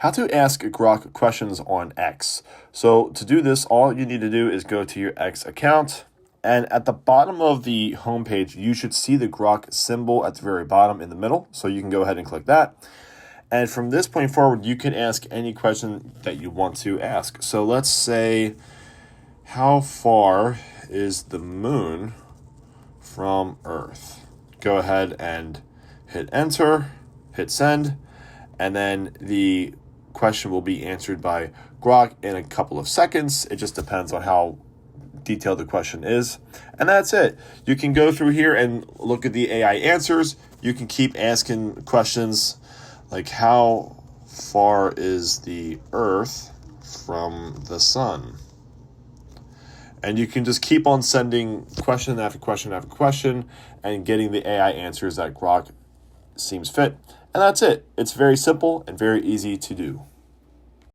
How to ask Grok questions on X. So to do this, all you need to do is go to your X account, and at the bottom of the homepage, you should see the Grok symbol at the very bottom in the middle. So you can go ahead and click that. And from this point forward, you can ask any question that you want to ask. So let's say, how far is the moon from Earth? Go ahead and hit enter, hit send, and then the question will be answered by Grok in a couple of seconds. It just depends on how detailed the question is. And that's it. You can go through here and look at the AI answers. You can keep asking questions like, how far is the Earth from the sun? And you can just keep on sending question after question after question and getting the AI answers that Grok seems fit. And that's it. It's very simple and very easy to do.